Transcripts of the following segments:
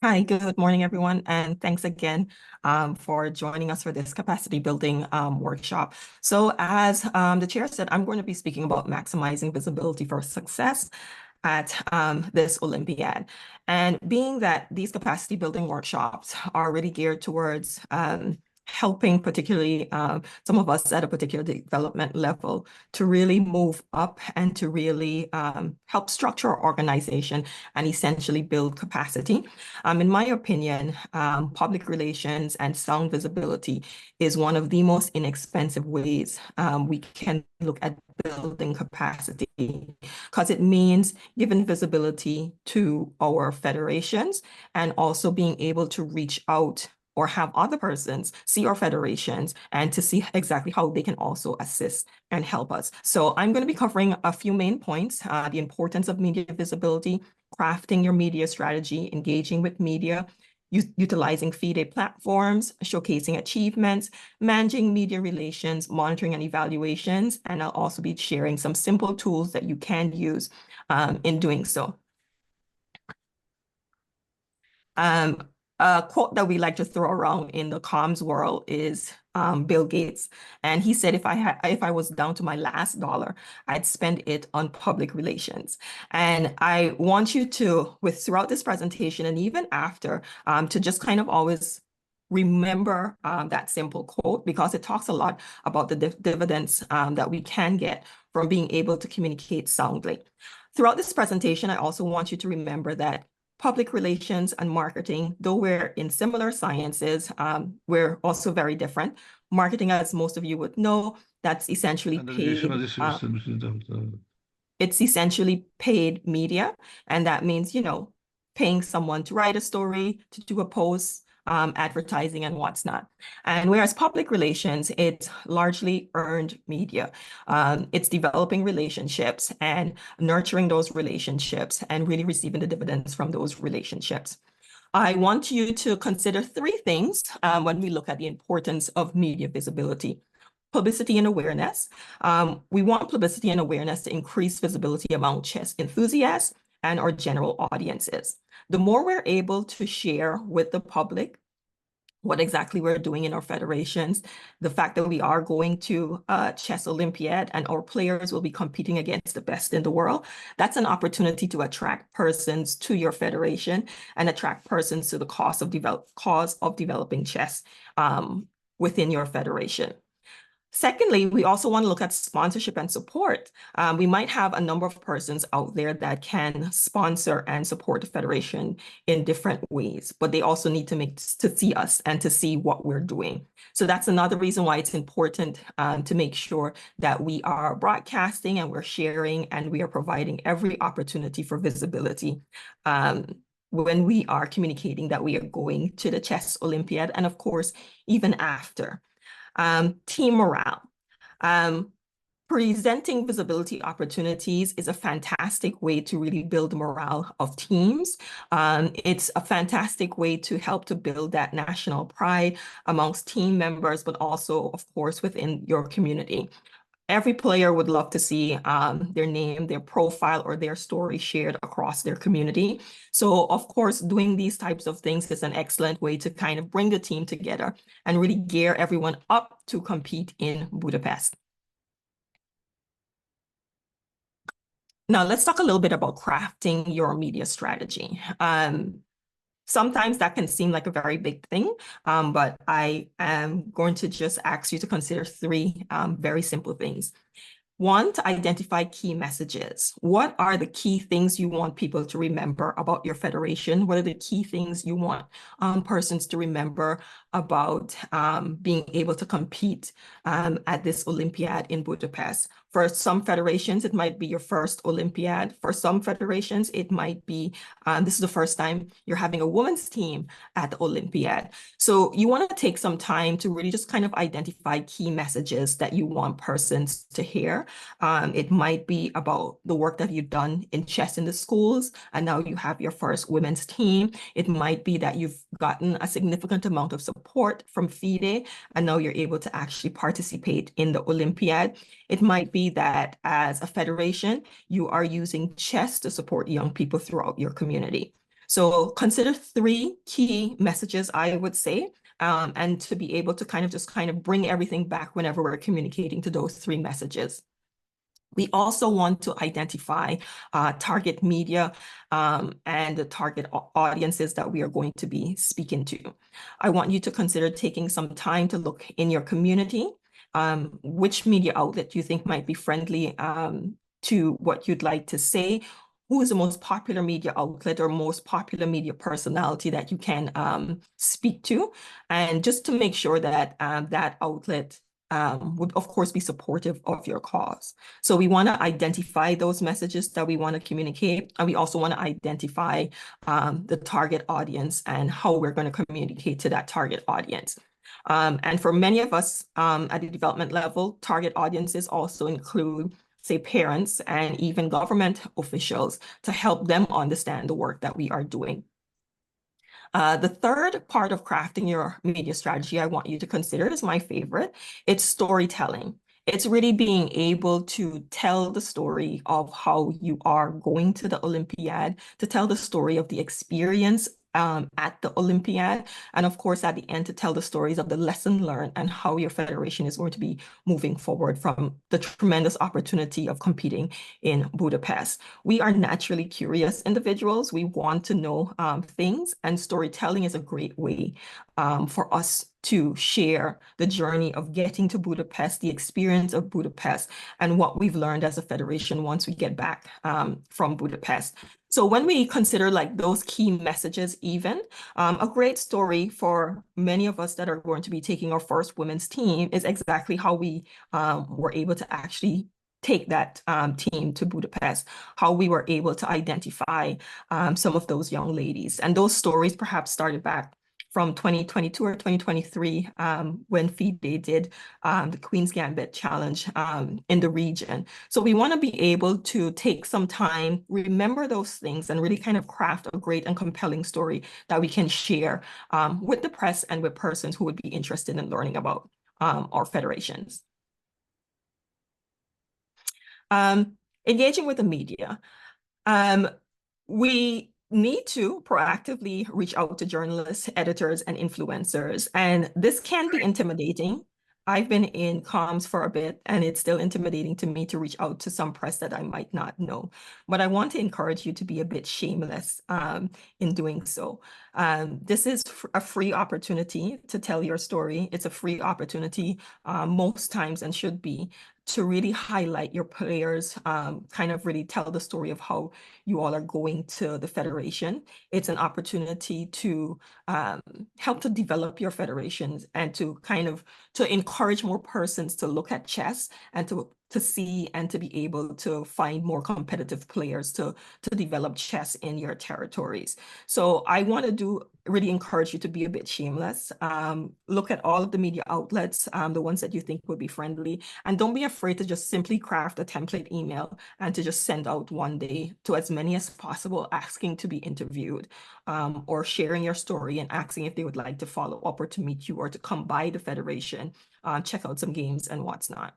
Hi, good morning, everyone, and thanks again for joining us for this capacity building workshop. So as the chair said, I'm going to be speaking about maximizing visibility for success at this Olympiad. And being that these capacity building workshops are really geared towards helping particularly some of us at a particular development level to really move up and to really help structure our organization and essentially build capacity. In my opinion, public relations and sound visibility is one of the most inexpensive ways we can look at building capacity because it means giving visibility to our federations and also being able to reach out or have other persons see our federations and to see exactly how they can also assist and help us. So I'm going to be covering a few main points, the importance of media visibility, crafting your media strategy, engaging with media, utilizing FIDE platforms, showcasing achievements, managing media relations, monitoring and evaluations, and I'll also be sharing some simple tools that you can use in doing so. A quote that we like to throw around in the comms world is Bill Gates, and he said, if I was down to my last dollar, I'd spend it on public relations. And I want you to, throughout this presentation and even after, to just kind of always remember that simple quote because it talks a lot about the dividends that we can get from being able to communicate soundly. Throughout this presentation, I also want you to remember that public relations and marketing, though we're in similar sciences, we're also very different. Marketing, as most of you would know, that's essentially paid. It's essentially paid media, and that means, paying someone to write a story, to do a post, advertising and what's not. And whereas public relations, it's largely earned media. It's developing relationships and nurturing those relationships and really receiving the dividends from those relationships. I want you to consider three things when we look at the importance of media visibility. Publicity and awareness. We want publicity and awareness to increase visibility among chess enthusiasts and our general audiences. The more we're able to share with the public what exactly we're doing in our federations, the fact that we are going to Chess Olympiad and our players will be competing against the best in the world, that's an opportunity to attract persons to your federation and attract persons to the cause of developing chess within your federation. Secondly, we also want to look at sponsorship and support. We might have a number of persons out there that can sponsor and support the federation in different ways, but they also need to see us and to see what we're doing. So that's another reason why it's important to make sure that we are broadcasting and we're sharing and we are providing every opportunity for visibility when we are communicating that we are going to the Chess Olympiad and of course, even after. Team morale. Presenting visibility opportunities is a fantastic way to really build morale of teams. It's a fantastic way to help to build that national pride amongst team members, but also, of course, within your community. Every player would love to see their name, their profile, or their story shared across their community. So, of course, doing these types of things is an excellent way to kind of bring the team together and really gear everyone up to compete in Budapest. Now, let's talk a little bit about crafting your media strategy. Sometimes that can seem like a very big thing, but I am going to just ask you to consider three very simple things. One, to identify key messages. What are the key things you want people to remember about your federation? What are the key things you want persons to remember about being able to compete at this Olympiad in Budapest? For some federations, it might be your first Olympiad. For some federations, it might be, this is the first time you're having a women's team at the Olympiad. So you want to take some time to really just kind of identify key messages that you want persons to hear. It might be about the work that you've done in chess in the schools, and now you have your first women's team. It might be that you've gotten a significant amount of support from FIDE, and now you're able to actually participate in the Olympiad. It might be that as a federation, you are using chess to support young people throughout your community. So consider three key messages, I would say, and to be able to kind of bring everything back whenever we're communicating to those three messages. We also want to identify target media and the target audiences that we are going to be speaking to. I want you to consider taking some time to look in your community, which media outlet you think might be friendly to what you'd like to say. Who is the most popular media outlet or most popular media personality that you can speak to? And just to make sure that that outlet would, of course, be supportive of your cause. So we want to identify those messages that we want to communicate, and we also want to identify the target audience and how we're going to communicate to that target audience. And for many of us at the development level, target audiences also include, say, parents and even government officials to help them understand the work that we are doing. The third part of crafting your media strategy I want you to consider is my favorite. It's storytelling. It's really being able to tell the story of how you are going to the Olympiad, to tell the story of the experience at the Olympiad, and of course, at the end, to tell the stories of the lesson learned and how your federation is going to be moving forward from the tremendous opportunity of competing in Budapest. We are naturally curious individuals. We want to know things, and storytelling is a great way for us to share the journey of getting to Budapest, the experience of Budapest, and what we've learned as a federation once we get back from Budapest. So when we consider like those key messages, even a great story for many of us that are going to be taking our first women's team is exactly how we were able to actually take that team to Budapest, how we were able to identify some of those young ladies. And those stories perhaps started back from 2022 or 2023 when FIDE did the Queen's Gambit Challenge in the region. So we want to be able to take some time, remember those things, and really kind of craft a great and compelling story that we can share with the press and with persons who would be interested in learning about our federations. Engaging with the media. We need to proactively reach out to journalists, editors, and influencers. And this can be intimidating. I've been in comms for a bit, and it's still intimidating to me to reach out to some press that I might not know. But I want to encourage you to be a bit shameless in doing so. This is a free opportunity to tell your story. It's a free opportunity most times, and should be, to really highlight your players, kind of really tell the story of how you all are going to the federation. It's an opportunity to help to develop your federations and to kind of to encourage more persons to look at chess and to see and to be able to find more competitive players to develop chess in your territories. So I want to really encourage you to be a bit shameless. Look at all of the media outlets, the ones that you think would be friendly, and don't be afraid to just simply craft a template email and to just send out one day to as many as possible, asking to be interviewed or sharing your story and asking if they would like to follow up or to meet you or to come by the federation, check out some games and what's not.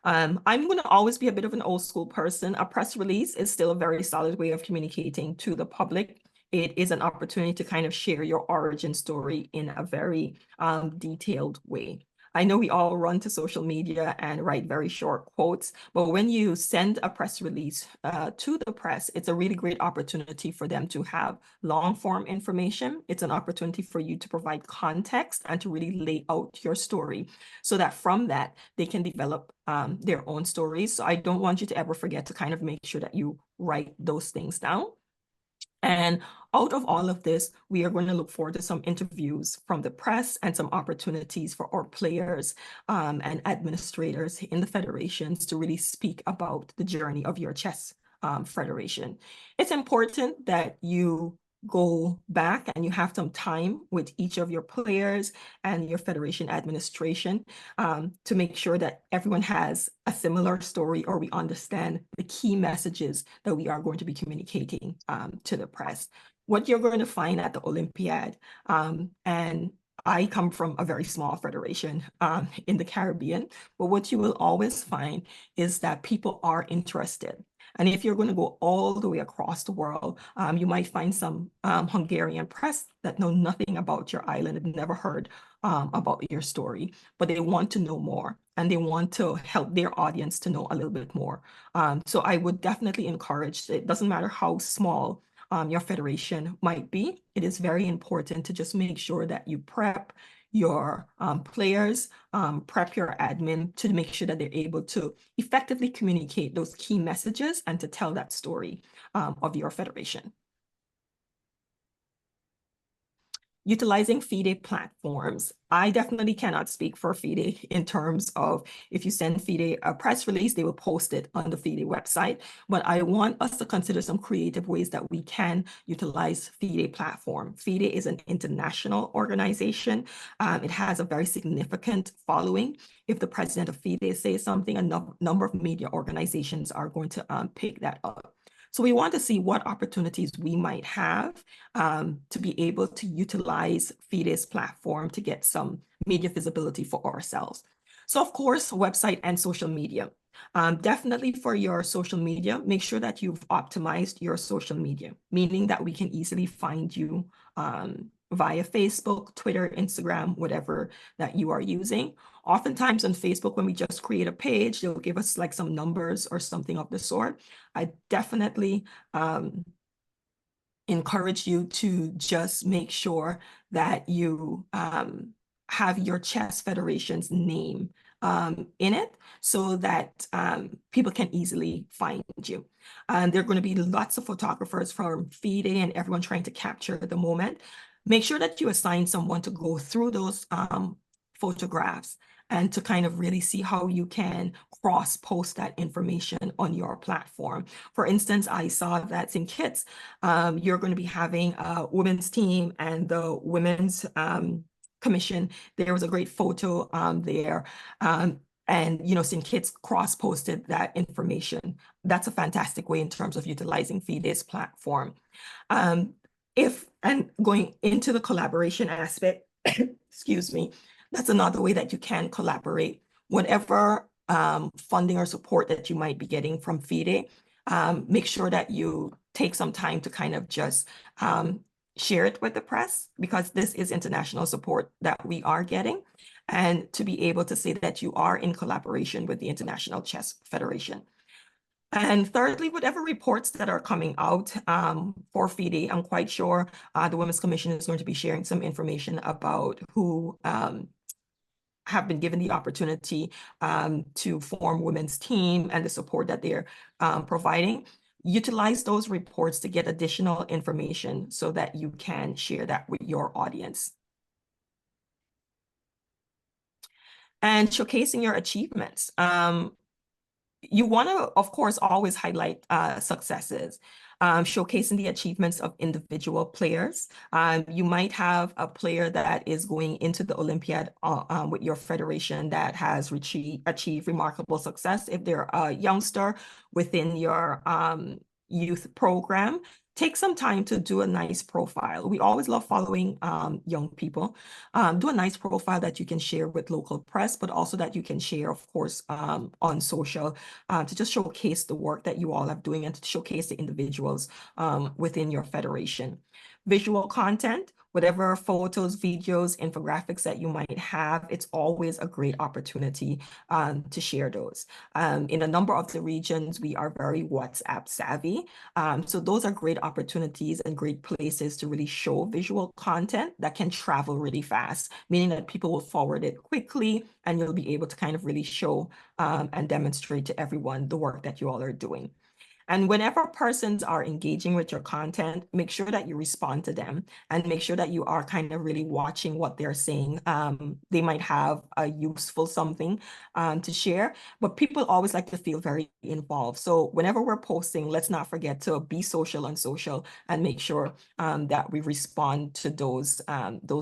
I'm going to always be a bit of an old school person. A press release is still a very solid way of communicating to the public. It is an opportunity to kind of share your origin story in a very detailed way. I know we all run to social media and write very short quotes, but when you send a press release to the press, it's a really great opportunity for them to have long form information. It's an opportunity for you to provide context and to really lay out your story so that from that, they can develop their own stories. So I don't want you to ever forget to kind of make sure that you write those things down. And out of all of this, we are going to look forward to some interviews from the press and some opportunities for our players and administrators in the federations to really speak about the journey of your chess federation. It's important that you go back and you have some time with each of your players and your federation administration to make sure that everyone has a similar story or we understand the key messages that we are going to be communicating to the press. What you're going to find at the Olympiad, and I come from a very small federation in the Caribbean, but what you will always find is that people are interested. And if you're going to go all the way across the world, you might find some Hungarian press that know nothing about your island and never heard about your story, but they want to know more and they want to help their audience to know a little bit more. So I would definitely encourage, it doesn't matter how small your federation might be, it is very important to just make sure that you prep your players, prep your admin to make sure that they're able to effectively communicate those key messages and to tell that story of your federation. Utilizing FIDE platforms. I definitely cannot speak for FIDE in terms of if you send FIDE a press release, they will post it on the FIDE website. But I want us to consider some creative ways that we can utilize FIDE platform. FIDE is an international organization. It has a very significant following. If the president of FIDE says something, a number of media organizations are going to pick that up. So we want to see what opportunities we might have to be able to utilize FIDE's platform to get some media visibility for ourselves. So of course, website and social media. Definitely for your social media, make sure that you've optimized your social media, meaning that we can easily find you via Facebook, Twitter, Instagram, whatever that you are using. Oftentimes on Facebook, when we just create a page, they'll give us like some numbers or something of the sort. I definitely encourage you to just make sure that you have your chess federation's name in it so that people can easily find you. There are going to be lots of photographers from FIDE and everyone trying to capture the moment. Make sure that you assign someone to go through those photographs and to kind of really see how you can cross-post that information on your platform. For instance, I saw that in Kits, you're going to be having a women's team and the women's commission. There was a great photo there. And, you know, St. Kitts cross-posted that information. That's a fantastic way in terms of utilizing FIDE's platform. And going into the collaboration aspect, excuse me, that's another way that you can collaborate. Whatever funding or support that you might be getting from FIDE, make sure that you take some time to kind of just share it with the press, because this is international support that we are getting, and to be able to say that you are in collaboration with the International Chess Federation. And thirdly, whatever reports that are coming out for FIDE, I'm quite sure the Women's Commission is going to be sharing some information about who have been given the opportunity to form women's team and the support that they're providing. Utilize those reports to get additional information so that you can share that with your audience. And showcasing your achievements. You want to, of course, always highlight successes, showcasing the achievements of individual players. You might have a player that is going into the Olympiad with your federation that has achieved remarkable success. If they're a youngster within your youth program, take some time to do a nice profile. We always love following young people. Do a nice profile that you can share with local press, but also that you can share, of course, on social to just showcase the work that you all are doing and to showcase the individuals within your federation. Visual content, whatever photos, videos, infographics that you might have, it's always a great opportunity to share those. In a number of the regions, we are very WhatsApp savvy. So those are great opportunities and great places to really show visual content that can travel really fast, meaning that people will forward it quickly and you'll be able to kind of really show and demonstrate to everyone the work that you all are doing. And whenever persons are engaging with your content, make sure that you respond to them and make sure that you are kind of really watching what they're saying. They might have a useful something to share, but people always like to feel very involved. So whenever we're posting, let's not forget to be social on social and make sure that we respond to those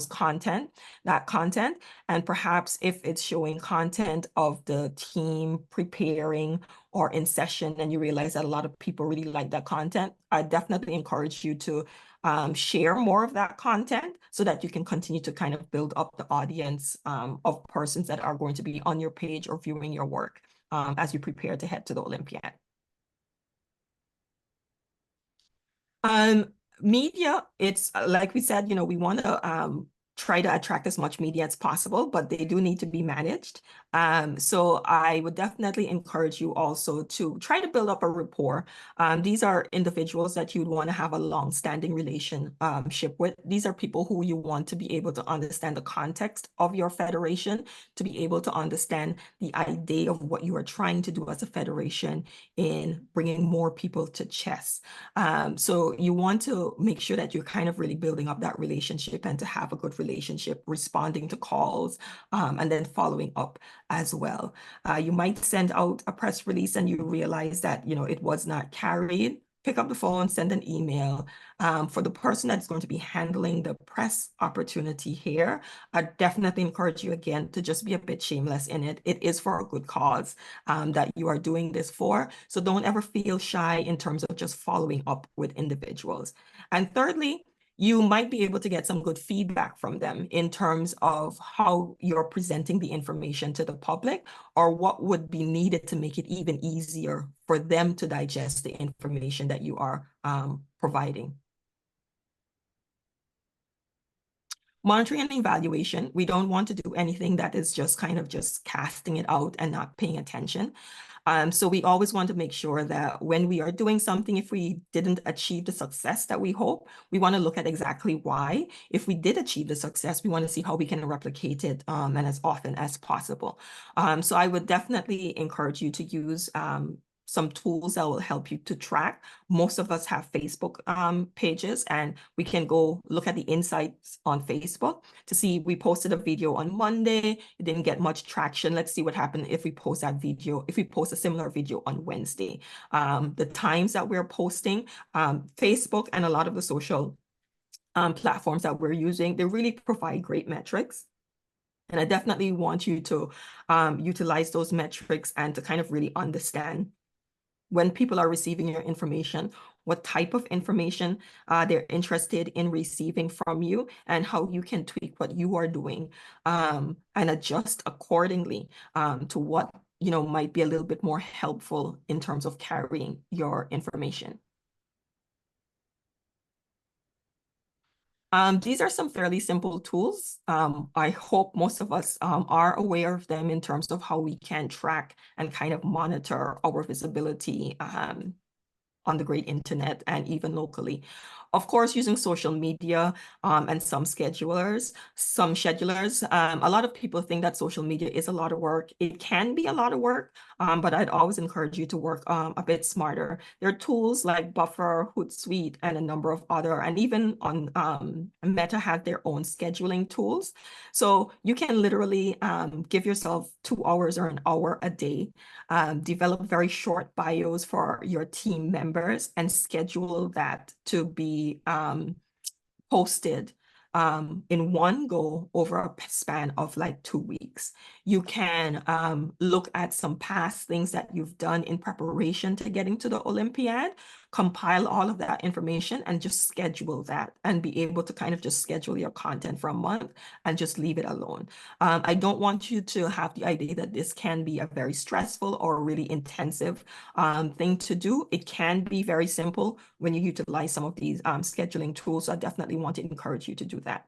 content. And perhaps if it's showing content of the team preparing or in session and you realize that a lot of people really like that content, I definitely encourage you to share more of that content so that you can continue to kind of build up the audience of persons that are going to be on your page or viewing your work as you prepare to head to the Olympiad. Um, Media, it's like we said, we want to try to attract as much media as possible, but they do need to be managed. So I would definitely encourage you also to try to build up a rapport. These are individuals that you'd want to have a long-standing relationship with. These are people who you want to be able to understand the context of your federation, to be able to understand the idea of what you are trying to do as a federation in bringing more people to chess. So you want to make sure that you're kind of really building up that relationship and to have a good relationship, responding to calls, and then following up as well. You might send out a press release and you realize that, it was not carried. Pick up the phone, send an email. For the person that's going to be handling the press opportunity here, I definitely encourage you again to just be a bit shameless in it. It is for a good cause that you are doing this for. So don't ever feel shy in terms of just following up with individuals. And thirdly, you might be able to get some good feedback from them in terms of how you're presenting the information to the public, or what would be needed to make it even easier for them to digest the information that you are providing. Monitoring and evaluation, we don't want to do anything that is just kind of just casting it out and not paying attention. So we always want to make sure that when we are doing something, if we didn't achieve the success that we hope, we want to look at exactly why. If we did achieve the success, we want to see how we can replicate it and as often as possible. So I would definitely encourage you to use some tools that will help you to track. Most of us have Facebook pages, and we can go look at the insights on Facebook to see we posted a video on Monday, it didn't get much traction. Let's see what happened if we post that video, if we post a similar video on Wednesday. The times that we're posting, Facebook and a lot of the social platforms that we're using, they really provide great metrics. And I definitely want you to utilize those metrics and to kind of really understand when people are receiving your information, what type of information they're interested in receiving from you, and how you can tweak what you are doing and adjust accordingly to what might be a little bit more helpful in terms of carrying your information. These are some fairly simple tools. I hope most of us are aware of them in terms of how we can track and kind of monitor our visibility on the great internet and even locally. Of course, using social media and some schedulers. A lot of people think that social media is a lot of work. It can be a lot of work, but I'd always encourage you to work a bit smarter. There are tools like Buffer, Hootsuite, and a number of other, and even on Meta have their own scheduling tools. So you can literally give yourself 2 hours or an hour a day, develop very short bios for your team members, and schedule that to be posted in one go over a span of like 2 weeks. You can look at some past things that you've done in preparation to getting to the Olympiad, compile all of that information and just schedule that, and be able to kind of just schedule your content for a month and just leave it alone. I don't want you to have the idea that this can be a very stressful or really intensive thing to do. It can be very simple when you utilize some of these scheduling tools. So I definitely want to encourage you to do that.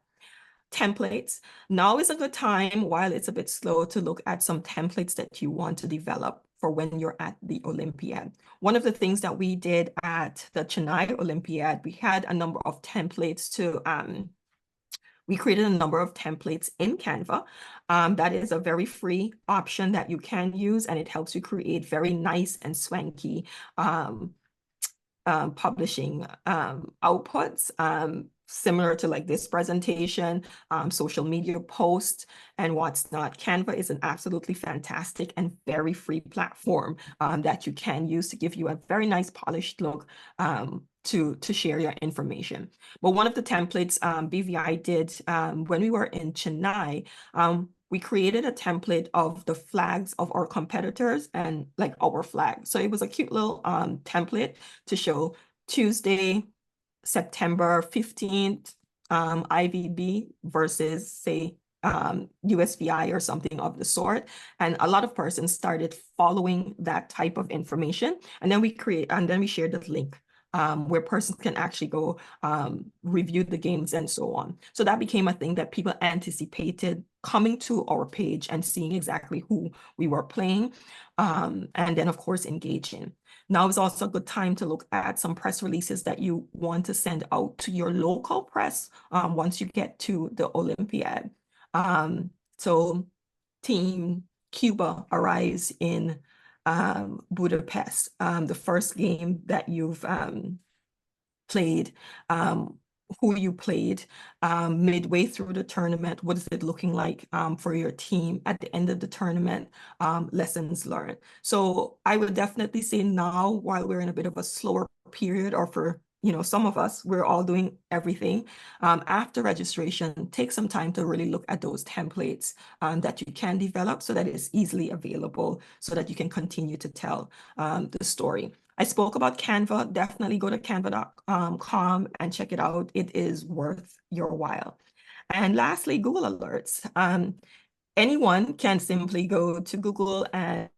Templates. Now is a good time, while it's a bit slow, to look at some templates that you want to develop for when you're at the Olympiad. One of the things that we did at the Chennai Olympiad, we had a number of templates to we created a number of templates in Canva. That is a very free option that you can use, and it helps you create very nice and swanky publishing outputs, similar to like this presentation, social media posts, and what's not. Canva is an absolutely fantastic and very free platform that you can use to give you a very nice polished look to share your information. But one of the templates BVI did when we were in Chennai, we created a template of the flags of our competitors and like our flag. So it was a cute little template to show Tuesday, September 15th, IVB versus say USVI or something of the sort. And a lot of persons started following that type of information. And then we shared the link where persons can actually go review the games and so on. So that became a thing that people anticipated coming to our page and seeing exactly who we were playing, and then of course engaging. Now is also a good time to look at some press releases that you want to send out to your local press once you get to the Olympiad. So Team Cuba arrives in Budapest. The first game that you've played, who you played, midway through the tournament, what is it looking like for your team at the end of the tournament, lessons learned. So I would definitely say now, while we're in a bit of a slower period, or for some of us, we're all doing everything. After registration, take some time to really look at those templates that you can develop so that it's easily available so that you can continue to tell the story. I spoke about Canva. Definitely go to canva.com and check it out. It is worth your while. And lastly, Google Alerts. Anyone can simply go to Google and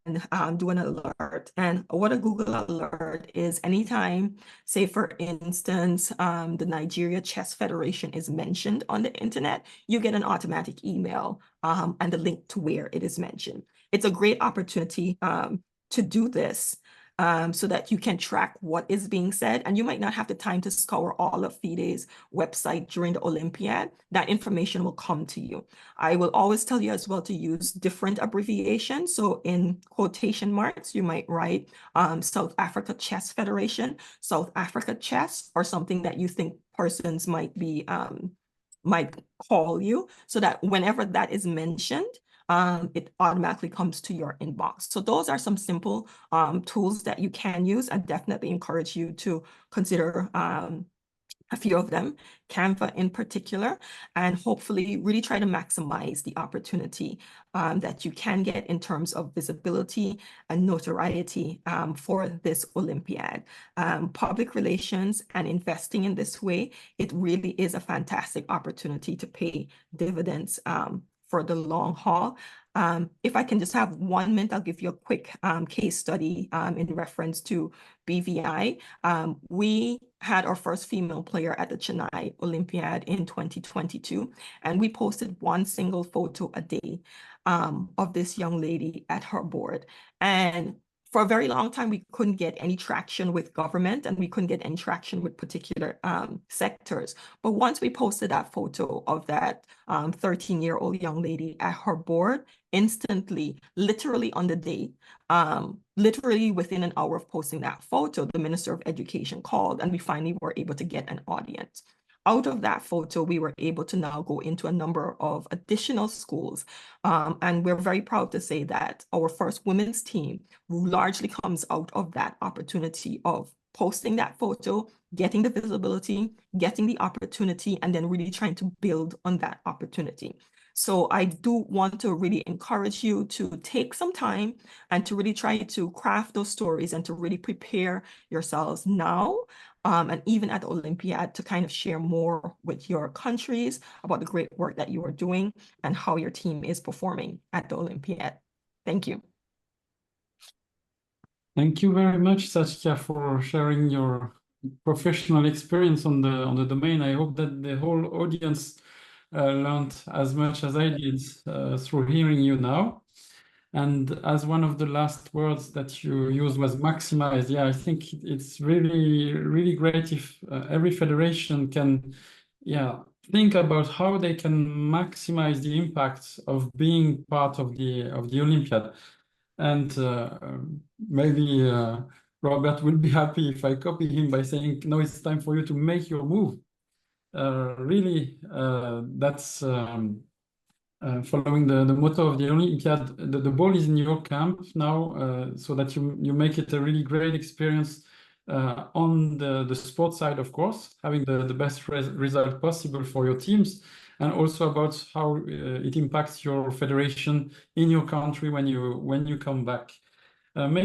do an alert. And what a Google alert is, anytime, say for instance, the Nigeria Chess Federation is mentioned on the internet, you get an automatic email and the link to where it is mentioned. It's a great opportunity to do this so that you can track what is being said, and you might not have the time to scour all of FIDE's website during the Olympiad. That information will come to you. I will always tell you as well to use different abbreviations. So in quotation marks, you might write South Africa Chess Federation, South Africa Chess, or something that you think persons might call you, so that whenever that is mentioned, it automatically comes to your inbox. So those are some simple tools that you can use. I definitely encourage you to consider a few of them, Canva in particular, and hopefully really try to maximize the opportunity that you can get in terms of visibility and notoriety for this Olympiad. Public relations and investing in this way, it really is a fantastic opportunity to pay dividends for the long haul. If I can just have 1 minute, I'll give you a quick case study in reference to BVI. We had our first female player at the Chennai Olympiad in 2022, and we posted one single photo a day of this young lady at her board. And for a very long time, we couldn't get any traction with government, and we couldn't get any traction with particular sectors. But once we posted that photo of that 13-year-old young lady at her board, instantly, literally on the day, literally within an hour of posting that photo, the Minister of Education called, and we finally were able to get an audience. Out of that photo, we were able to now go into a number of additional schools. And we're very proud to say that our first women's team largely comes out of that opportunity of posting that photo, getting the visibility, getting the opportunity, and then really trying to build on that opportunity. So I do want to really encourage you to take some time and to really try to craft those stories and to really prepare yourselves now and even at the Olympiad to kind of share more with your countries about the great work that you are doing and how your team is performing at the Olympiad. Thank you. Thank you very much, Saskia, for sharing your professional experience on the domain. I hope that the whole audience learned as much as I did through hearing you now. And as one of the last words that you used was maximize. Yeah, I think it's really, really great if every federation can, think about how they can maximize the impact of being part of the Olympiad. And maybe Robert will be happy if I copy him by saying, no, it's time for you to make your move. Really, that's following the motto of the Olympiad. The ball is in your camp now, so that you make it a really great experience on the sports side, of course, having the best result possible for your teams, and also about how it impacts your federation in your country when you come back. Maybe